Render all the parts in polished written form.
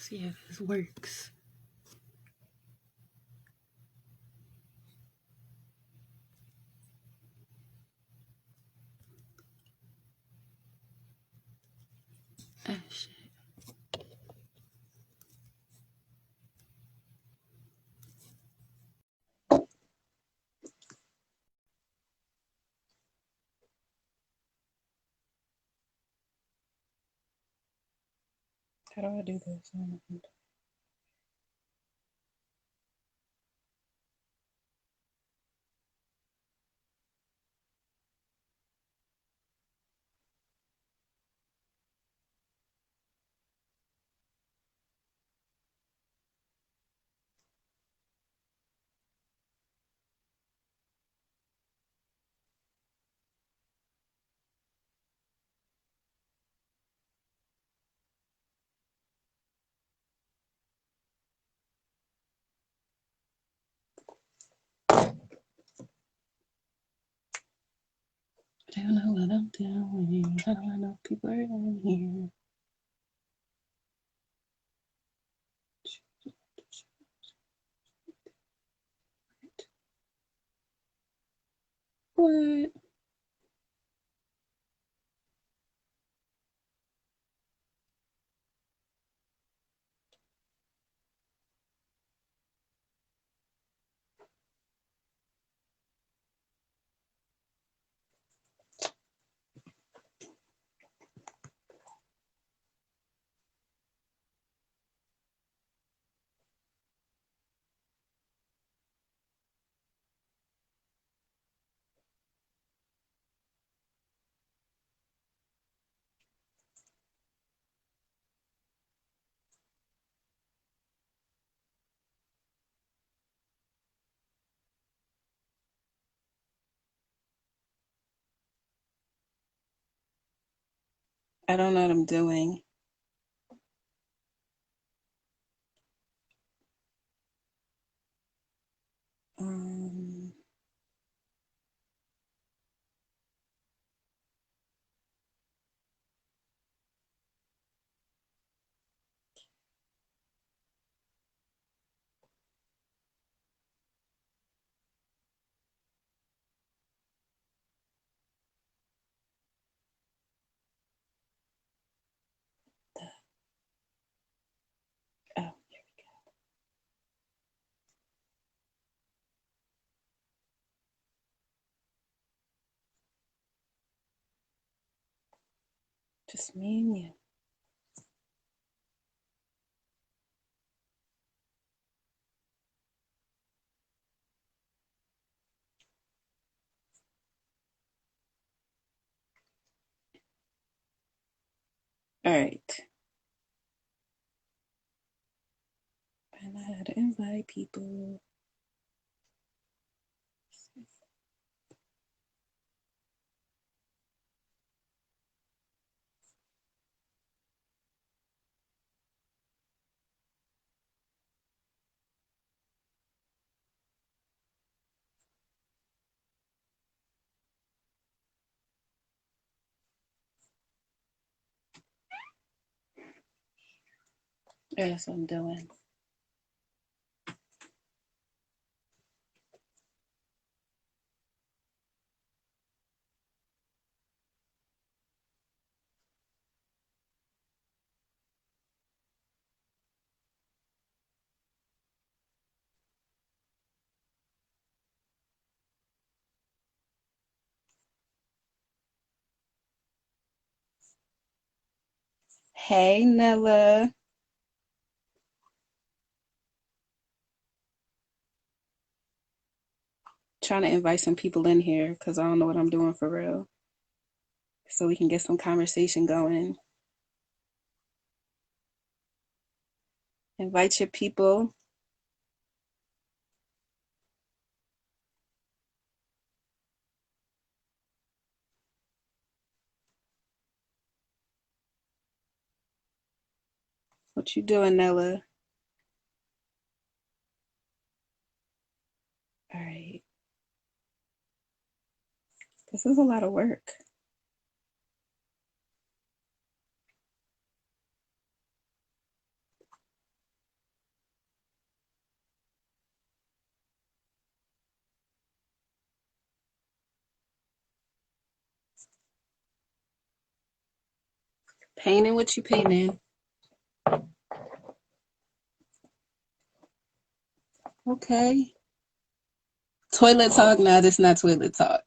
See if this works. Oh, shit. How do I do this? I don't know what I'm doing. How do I know people are in here? What? I don't know what I'm doing. Oh, here we go. Just me and you. All right. I know how to invite people. That's what I'm doing. Hey, Nella. Trying to invite some people in here because I don't know what I'm doing for real. So we can get some conversation going. Invite your people. What you doing, Nella? All right. This is a lot of work. Painting what you painting. Okay. Toilet talk? Nah, this not toilet talk.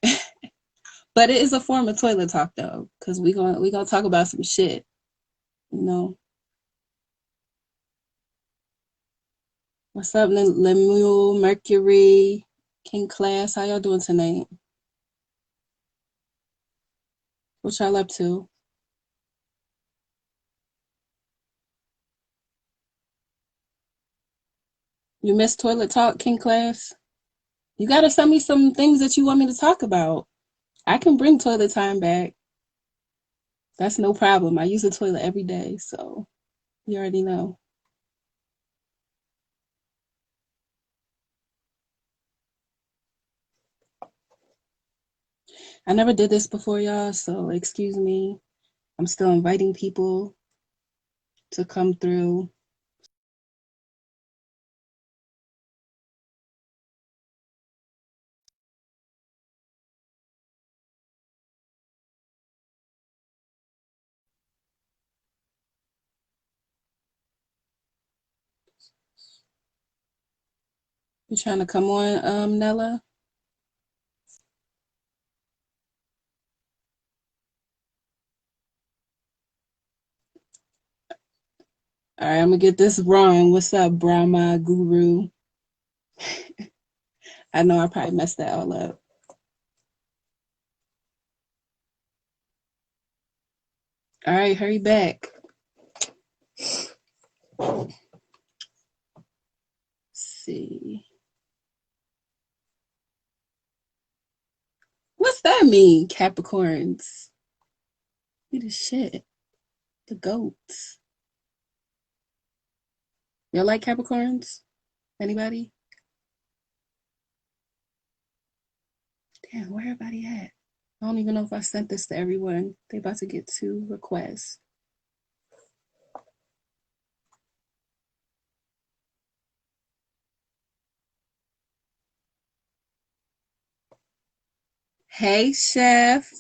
But it is a form of toilet talk though, because we gonna talk about some shit, you know. What's up, Lemuel, Mercury, King Class? How y'all doing tonight? What y'all up to? You missed toilet talk, King Class? You gotta send me some things that you want me to talk about. I can bring toilet time back. That's no problem. I use the toilet every day, so you already know. I never did this before, y'all, so excuse me. I'm still inviting people to come through. You trying to come on, Nella? All right, I'm gonna get this wrong. What's up, Brahma Guru? I know I probably messed that all up. All right, hurry back. Let's see. What's that mean, Capricorns? We the shit. The goats. Y'all like Capricorns? Anybody? Damn, where everybody at? I don't even know if I sent this to everyone. They about to get 2 requests. Hey, Chef.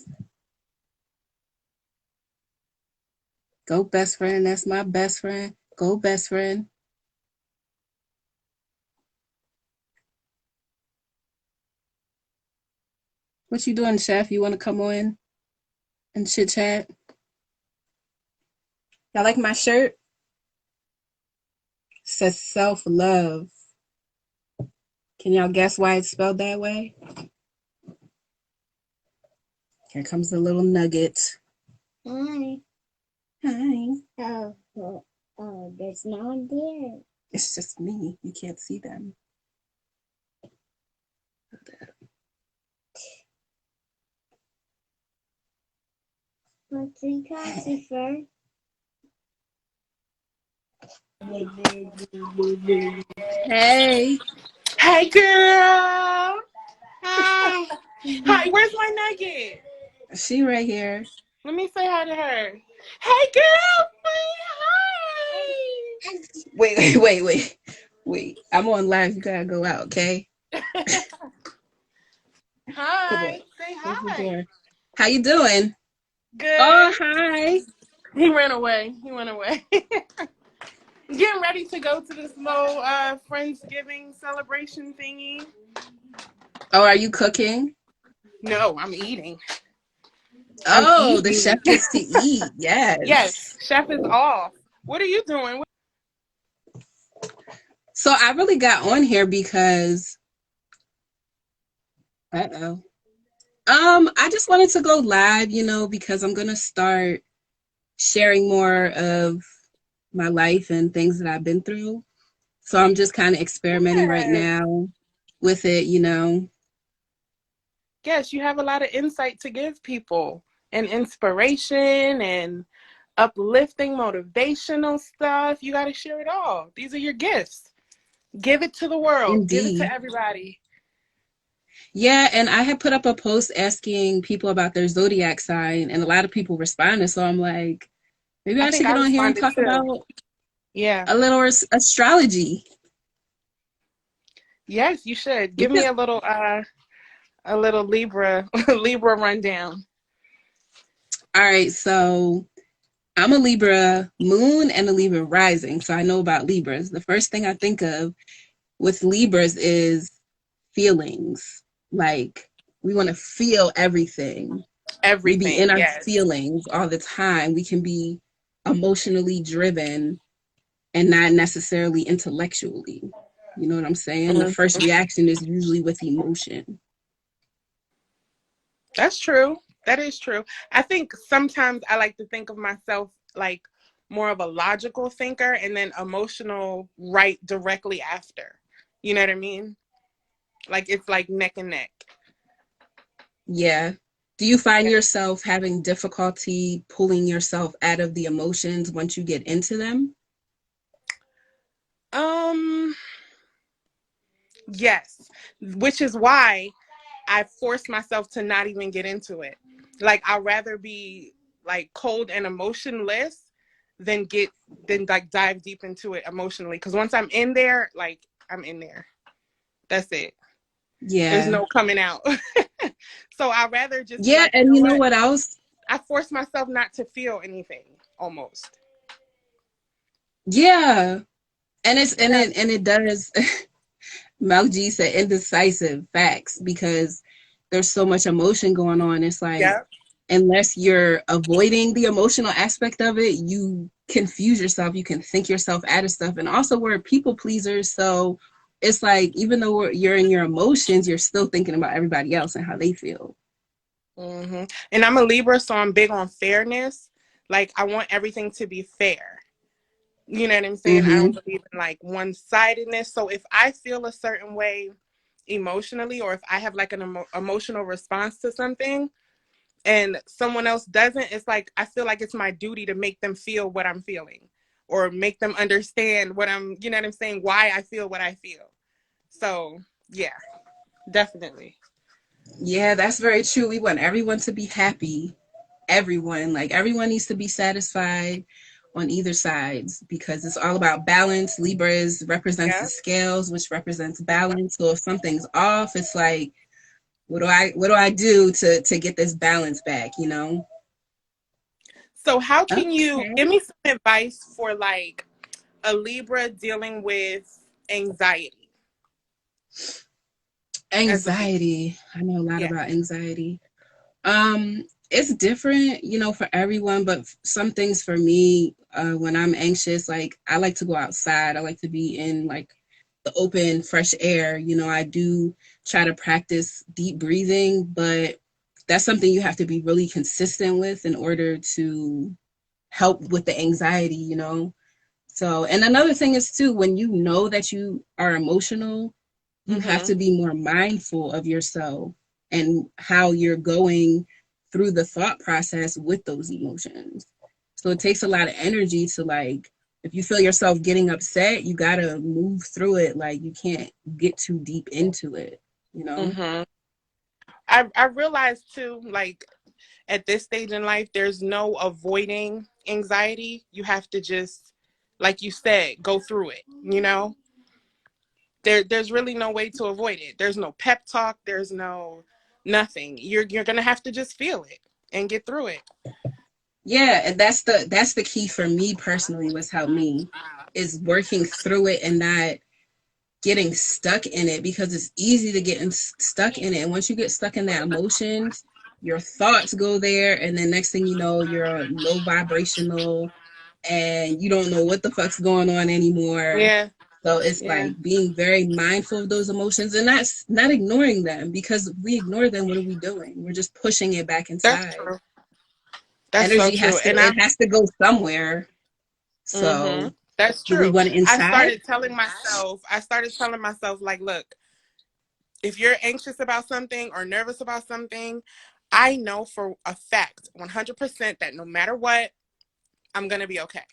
Go, best friend. That's my best friend. Go, best friend. What you doing, Chef? You want to come on and chit chat? Y'all like my shirt? It says self-love. Can y'all guess why it's spelled that way? Here comes the little nugget. Hi. Hi. There's no one there. It's just me. You can't see them. What's in Calcifer? Hey. Hey, girl. Hi. Hi, where's my nugget? She right here. Let me say hi to her. Hey, girl. Wait. I'm on live. You gotta go out, okay? Hi. Say Close the hi. door. How you doing? Good. Oh, hi. He ran away. Getting ready to go to this little Friendsgiving celebration thingy. Oh, are you cooking? No, I'm eating. Oh, the chef gets to eat. Yes. Yes, chef is off. What are you doing? So I really got on here because I just wanted to go live, because I'm gonna start sharing more of my life and things that I've been through. So I'm just kind of experimenting right now with it. Yes, you have a lot of insight to give people and inspiration and uplifting, motivational stuff. You got to share it all. These are your gifts. Give it to the world. Give it to Indeed. everybody. Yeah, and I had put up a post asking people about their zodiac sign, and a lot of people responded. So I'm like, maybe I should think get I on here and responded talk too. about Yeah. a little astrology. Yes, you should. Give me a little Libra rundown. All right, so I'm a Libra moon and a Libra rising, so I know about Libras. The first thing I think of with Libras is feelings. Like, we want to feel everything. We be in Everything, our yes. feelings all the time. We can be emotionally driven and not necessarily intellectually. You know what I'm saying? The Mhm. first reaction is usually with emotion. That's true. That is true. I think sometimes I like to think of myself like more of a logical thinker and then emotional right directly after. You know what I mean? Like it's like neck and neck. Yeah. Do you find yourself having difficulty pulling yourself out of the emotions once you get into them? Um, yes. Which is why I force myself to not even get into it. Like I'd rather be like cold and emotionless than get than like dive deep into it emotionally. Because once I'm in there, like I'm in there. That's it. There's Yeah. no coming out. So I'd rather just be Yeah, like, you and know you know what? what else? I force myself not to feel anything almost. Yeah. And it's Yeah. and it does Mel G said indecisive facts because there's so much emotion going on. It's like Yeah. unless you're avoiding the emotional aspect of it, you confuse yourself. You can think yourself out of stuff. And also, we're people pleasers. So it's like, even though you're in your emotions, you're still thinking about everybody else and how they feel. And I'm a Libra, so I'm big on fairness. Like I want everything to be fair. You know what I'm saying? I don't Mm-hmm. believe in like one sidedness. So if I feel a certain way emotionally, or if I have like an emotional response to something and someone else doesn't, it's like I feel like it's my duty to make them feel what I'm feeling or make them understand what you know what I'm saying, why I feel what I feel. So, yeah, definitely. Yeah, that's very true. We want everyone to be happy. Everyone, like everyone needs to be satisfied on either sides because it's all about balance. Libras represents the Yeah. scales, which represents balance. So if something's off, it's like, what do I do to get this balance back, you know? So, how can you Okay. give me some advice for like a Libra dealing with anxiety as a Libra? Anxiety. I know a lot Yeah. about anxiety. It's different, for everyone, but some things for me, when I'm anxious, like I like to go outside. I like to be in like the open, fresh air. I do try to practice deep breathing, but that's something you have to be really consistent with in order to help with the anxiety. So, and another thing is too, when you know that you are emotional, you have Mm-hmm. to be more mindful of yourself and how you're going through the thought process with those emotions. So it takes a lot of energy to, like, if you feel yourself getting upset, you got to move through it. Like, you can't get too deep into it. Mm-hmm. I realized too, like at this stage in life, there's no avoiding anxiety. You have to just, like you said, go through it. There's really no way to avoid it. There's no pep talk. There's no nothing. You're gonna have to just feel it and get through it. Yeah, and that's the key for me personally. What's helped me is working through it and not getting stuck in it because it's easy to get stuck in it. And once you get stuck in that emotions, your thoughts go there, and then next thing you know, you're low vibrational, and you don't know what the fuck's going on anymore. Yeah, So it's yeah, like being very mindful of those emotions and not ignoring them, because if we ignore them, what are we doing? We're just pushing it back that's inside. true. That's so Energy true. has to And it has to go somewhere. So that's do we true. want it inside? I started telling myself, like, look, if you're anxious about something or nervous about something, I know for a fact, 100%, that no matter what, I'm going to be okay.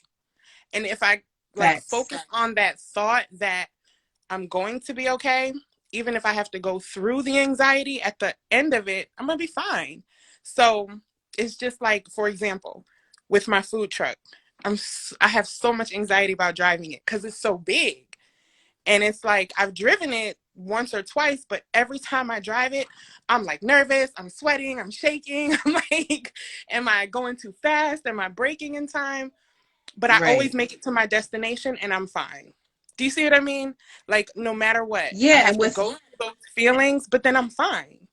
And if I like Facts. focus on that thought that I'm going to be okay, even if I have to go through the anxiety at the end of it, I'm going to be fine. So it's just like, for example, with my food truck, I have so much anxiety about driving it because it's so big. And it's like I've driven it once or twice, but every time I drive it, I'm like nervous, I'm sweating, I'm shaking. I'm like, am I going too fast? Am I braking in time? But I always Right. make it to my destination and I'm fine. Do you see what I mean? Like, no matter what, I Yeah, have to go through those feelings, but then I'm fine.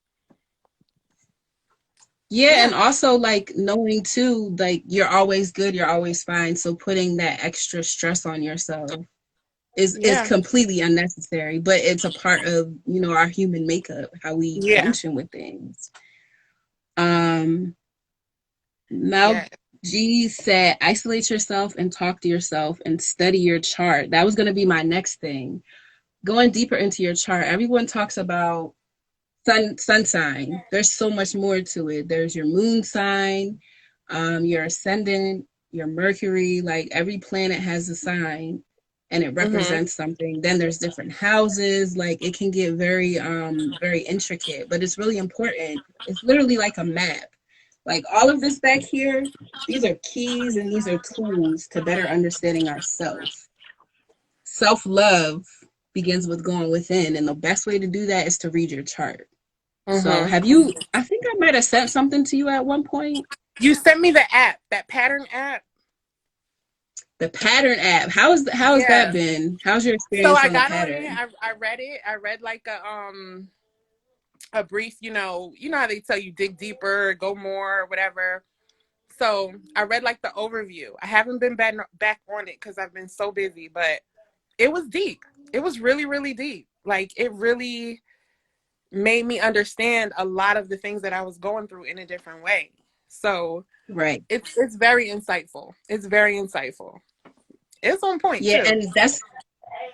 yeah, and Yeah. also like knowing too, like you're always good, you're always fine. So putting that extra stress on yourself is Yeah. completely unnecessary, but it's a part of, our human makeup, how we Yeah. function with things. Um Now Yeah. G said isolate yourself and talk to yourself and study your chart. That was gonna be my next thing. Going deeper into your chart, everyone talks about sun sign. There's so much more to it. There's your moon sign, your ascendant, your Mercury. Like every planet has a sign, and it Mm-hmm. represents something. Then there's different houses. Like it can get very very intricate, but it's really important. It's literally like a map. Like all of this back here, these are keys and these are tools to better understanding ourselves. Self love begins with going within, and the best way to do that is to read your chart. So Mm-hmm. have you, I think I might have sent something to you at one point. You sent me the app, that pattern app. The pattern app. How's that Yeah. been? How's your So experience I on the got on it. pattern? I read it. I read like a brief, you know how they tell you dig deeper, go more, or whatever. So I read like the overview. I haven't been back on it because I've been so busy, but it was deep. It was really, really deep. Like it really made me understand a lot of the things that I was going through in a different way. So Right. it's very insightful. It's very insightful. It's on point Yeah, too. and that's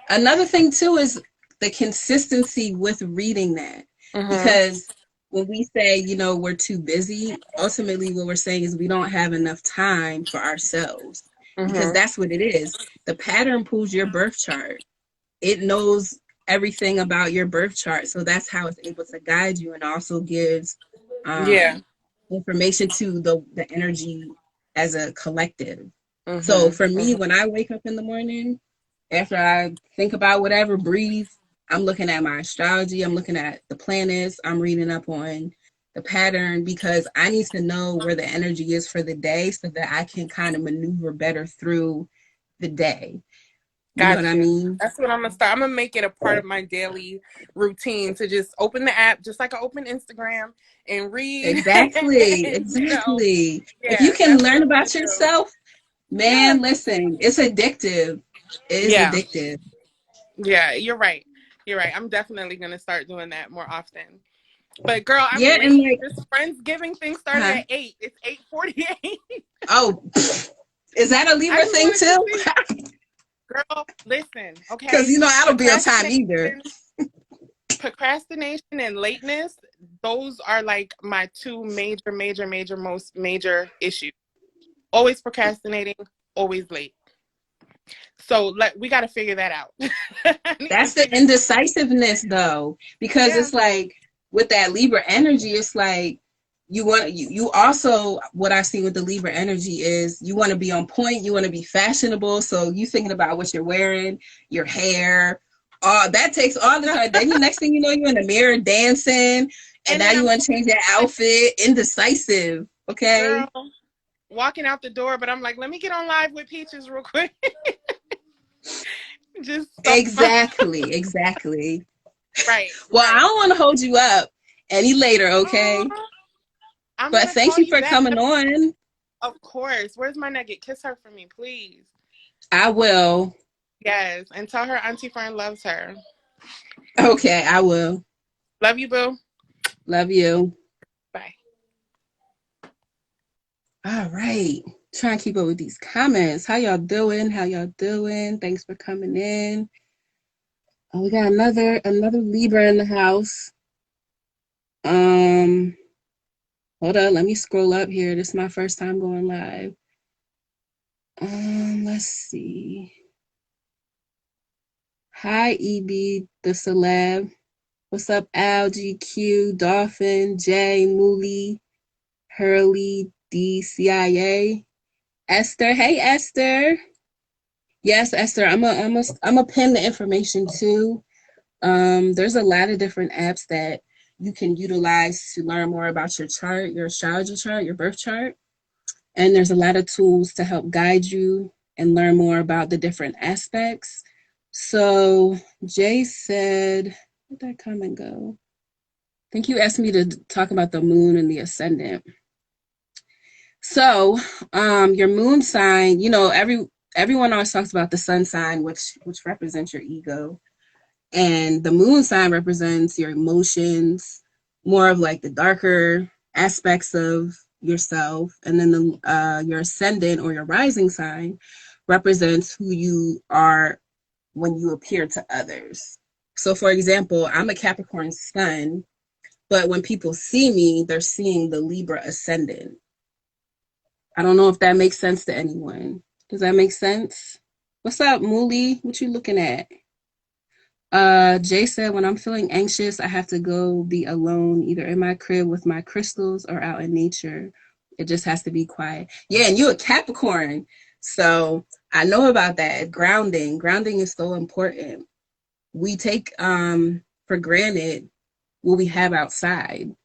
another thing too is the consistency with reading that. Mhm. Because when we say, we're too busy, ultimately what we're saying is we don't have enough time for ourselves. Because Mhm. that's what it is. The pattern pulls your birth chart. It knows everything about your birth chart. So that's how it's able to guide you and also gives Yeah. um, information to the energy as a collective. So Mhm. for me, Mhm. when I wake up in the morning, after I think about whatever, breathe, I'm looking at my astrology, I'm looking at the planets, I'm reading up on the pattern because I need to know where the energy is for the day so that I can kind of maneuver better through the day. You know what Got I you. mean? That's what I'm gonna start. I'm gonna make it a part of my daily routine to just open the app, just like I open Instagram, and read. Exactly, And, exactly. If you yeah, can that's what learn I'm gonna about do. yourself, Yeah, man, listen, it's addictive. It is yeah, addictive. yeah. You're right. You're right. I'm definitely gonna start doing that more often. But girl, I'm Yeah, and late. like, This Friendsgiving thing started huh? at 8. It's 8:48. Oh, is that a I Libra just thing wanted to too? see. Girl, listen, Because okay? I don't be on time either. Procrastination procrastination and lateness, those are like my two most major issues. Always procrastinating, always late. So we got to figure that out. I need to That's the figure. indecisiveness though, because Yeah. it's like with that Libra energy, it's like you also what I see with the Libra energy is you want to be on point, you want to be fashionable, so you thinking about what you're wearing, your hair, that takes all the time. Then you next thing you know, you're in the mirror dancing, and And now then you I'm want to change your like, outfit. Indecisive, okay? girl, walking out the door, but I'm like, let me get on live with Peaches real quick. Just stop my Exactly, exactly. right, Well, I right. don't want to hold you up any later, okay? Oh, I'm But gonna thank call you you for back. coming on. Of course. Where's my nugget? Kiss her for me, please. I will. Yes, and tell her Auntie Fern loves her. Okay, I will. Love you, boo. Love you. Bye. All right. Trying to keep up with these comments. How y'all doing? How y'all doing? Thanks for coming in. Oh, we got another Libra in the house. Um, Hold on, let me scroll up here. This is my first time going live. Let's see. Hi, EB, the celeb. What's up, Al, GQ, Dolphin, Jay, Mooley, Hurley, DCIA, Esther. Hey, Esther. Yes, Esther. I'm a pin the information too. There's a lot of different apps that you can utilize to learn more about your chart, your astrology chart, your birth chart. And there's a lot of tools to help guide you and learn more about the different aspects. So Jay said, where'd that comment go? I think you asked me to talk about the moon and the ascendant. So your moon sign, everyone always talks about the sun sign, which represents your ego. And the moon sign represents your emotions, more of like the darker aspects of yourself. And then your ascendant or your rising sign represents who you are when you appear to others. So, for example, I'm a Capricorn sun, but when people see me, they're seeing the Libra ascendant. I don't know if that makes sense to anyone. Does that make sense? What's up, Mooly? What you looking at? Jay said, when I'm feeling anxious, I have to go be alone, either in my crib with my crystals or out in nature. It just has to be quiet. Yeah, and you're a Capricorn. So I know about that. Grounding. Grounding is so important. We take for granted what we have outside.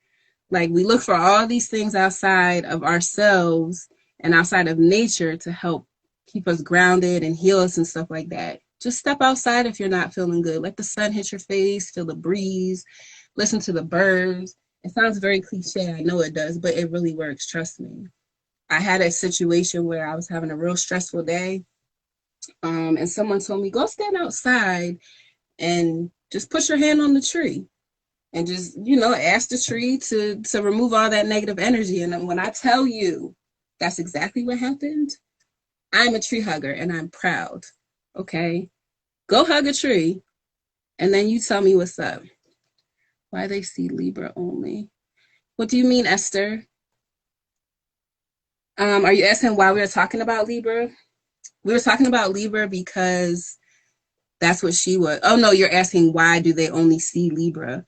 Like we look for all these things outside of ourselves and outside of nature to help keep us grounded and heal us and stuff like that. Just step outside if you're not feeling good. Let the sun hit your face, feel the breeze, listen to the birds. It sounds very cliche, I know it does, but it really works, trust me. I had a situation where I was having a real stressful day, and someone told me, go stand outside and just put your hand on the tree and just ask the tree to remove all that negative energy. And when I tell you that's exactly what happened, I'm a tree hugger and I'm proud. Okay, go hug a tree and then you tell me what's up. Why they see Libra only? What do you mean, Esther? Are you asking why we were talking about Libra? We were talking about Libra because that's what she was. Oh no, you're asking why do they only see Libra?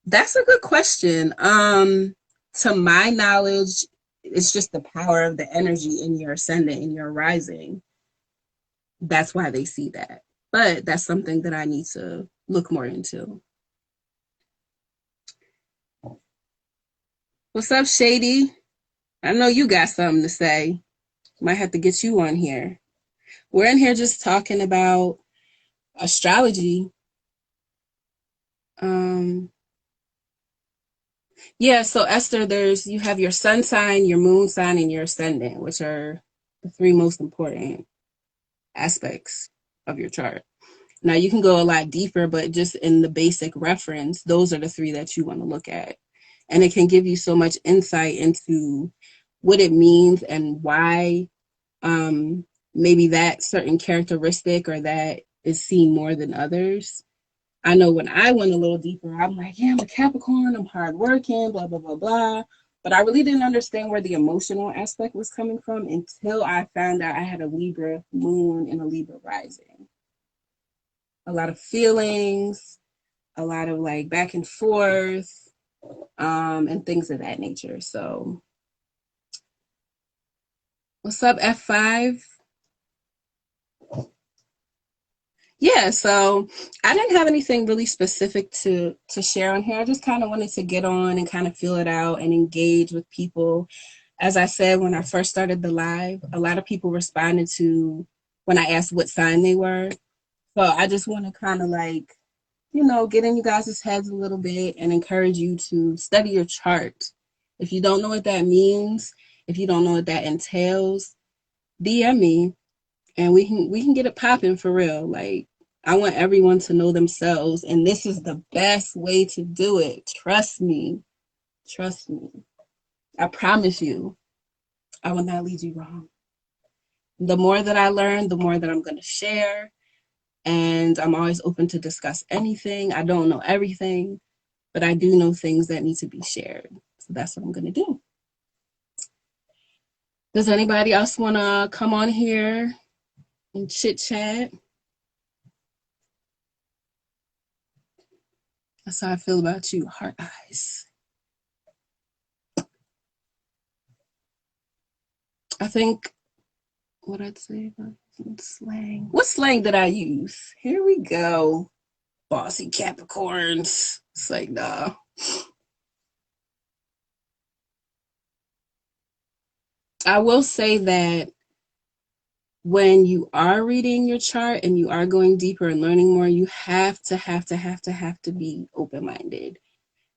That's a good question. To my knowledge, it's just the power of the energy in your ascendant, in your rising. That's why they see that. But that's something that I need to look more into. What's up, Shady? I know you got something to say. Might have to get you on here. We're in here just talking about astrology. Yeah, so Esther, you have your sun sign, your moon sign, and your ascendant, which are the three most important aspects of your chart. Now you can go a lot deeper, but just in the basic reference, those are the three that you want to look at. And it can give you so much insight into what it means and why maybe that certain characteristic or that is seen more than others. I know when I went a little deeper, I'm like, yeah, I'm a Capricorn, I'm hardworking, blah, blah, blah, blah. But I really didn't understand where the emotional aspect was coming from until I found out I had a Libra moon and a Libra rising. A lot of feelings, a lot of like back and forth, and things of that nature. So, what's up, F5? Yeah, so I didn't have anything really specific to share on here. I just kind of wanted to get on and kind of feel it out and engage with people. As I said when I first started the live, a lot of people responded to when I asked what sign they were. So I just want to kind of like, get in you guys' heads a little bit and encourage you to study your chart. If you don't know what that means, if you don't know what that entails, DM me and we can get it popping for real. Like I want everyone to know themselves, and this is the best way to do it. Trust me. Trust me. I promise you, I will not lead you wrong. The more that I learn, the more that I'm going to share. And I'm always open to discuss anything. I don't know everything, but I do know things that need to be shared. So that's what I'm going to do. Does anybody else want to come on here and chit chat? That's how I feel about you, heart eyes. I think what I'd say about slang. What slang did I use? Here we go. bossy Capricorns. It's like, nah. I will say that when you are reading your chart and you are going deeper and learning more, you have to be open-minded,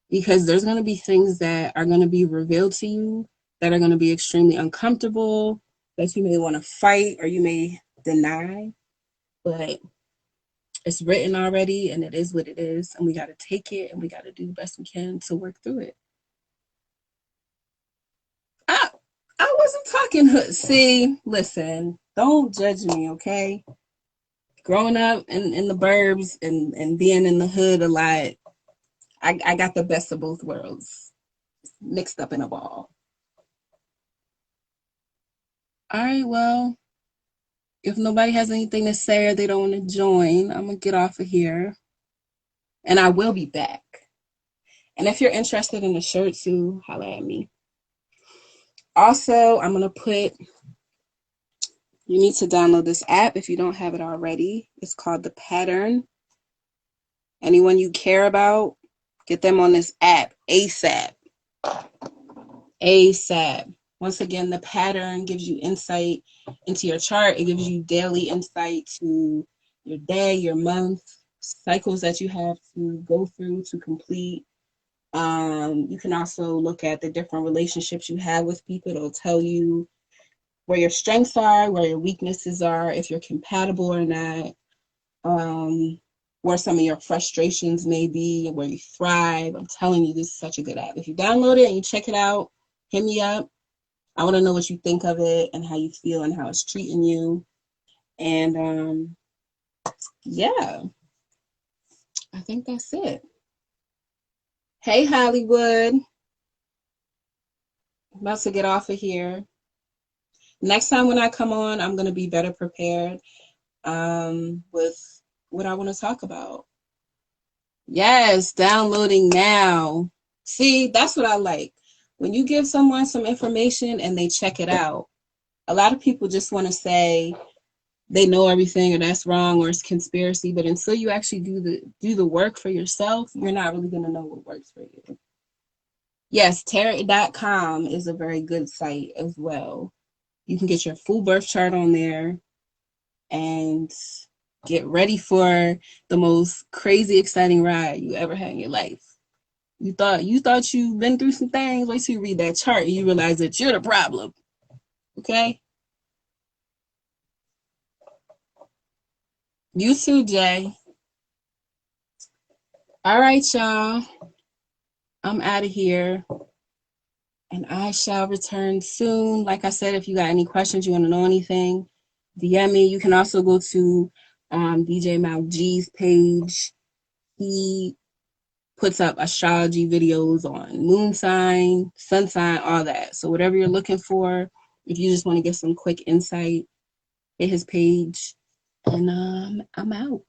because there's going to be things that are going to be revealed to you that are going to be extremely uncomfortable, that you may want to fight or you may deny, but it's written already and it is what it is, and we got to take it and we got to do the best we can to work through it. I I wasn't talking hood. See, listen, don't judge me, okay? Growing up in the burbs and being in the hood a lot, I got the best of both worlds mixed up in a ball. All right, well, if nobody has anything to say or they don't want to join, I'm gonna get off of here, and I will be back. And if you're interested in the shirt too, holla at me. Also, I'm gonna put. You need to download this app if you don't have it already. It's called The Pattern. Anyone you care about, get them on this app ASAP. ASAP. Once again, The Pattern gives you insight into your chart. It gives you daily insight to your day, your month, cycles that you have to go through to complete. You can also look at the different relationships you have with people. It'll tell you where your strengths are, where your weaknesses are, if you're compatible or not, where some of your frustrations may be, where you thrive. I'm telling you, this is such a good app. If you download it and you check it out, hit me up. I want to know what you think of it and how you feel and how it's treating you. And yeah, I think that's it. Hey, Hollywood. I'm about to get off of here. Next time when I come on, I'm going to be better prepared with what I want to talk about. Yes, downloading now. See, that's what I like. When you give someone some information and they check it out, a lot of people just want to say they know everything or that's wrong or it's conspiracy, but until you actually do the work for yourself, you're not really going to know what works for you. Yes, tarot.com is a very good site as well. You can get your full birth chart on there and get ready for the most crazy, exciting ride you ever had in your life. You thought you've been through some things. Wait till you read that chart and you realize that you're the problem. Okay? You too, Jay. All right, y'all. I'm out of here. And I shall return soon. Like I said, if you got any questions, you want to know anything, DM me. You can also go to DJ Mal G's page. He puts up astrology videos on moon sign, sun sign, all that. So whatever you're looking for, if you just want to get some quick insight, hit his page. And I'm out.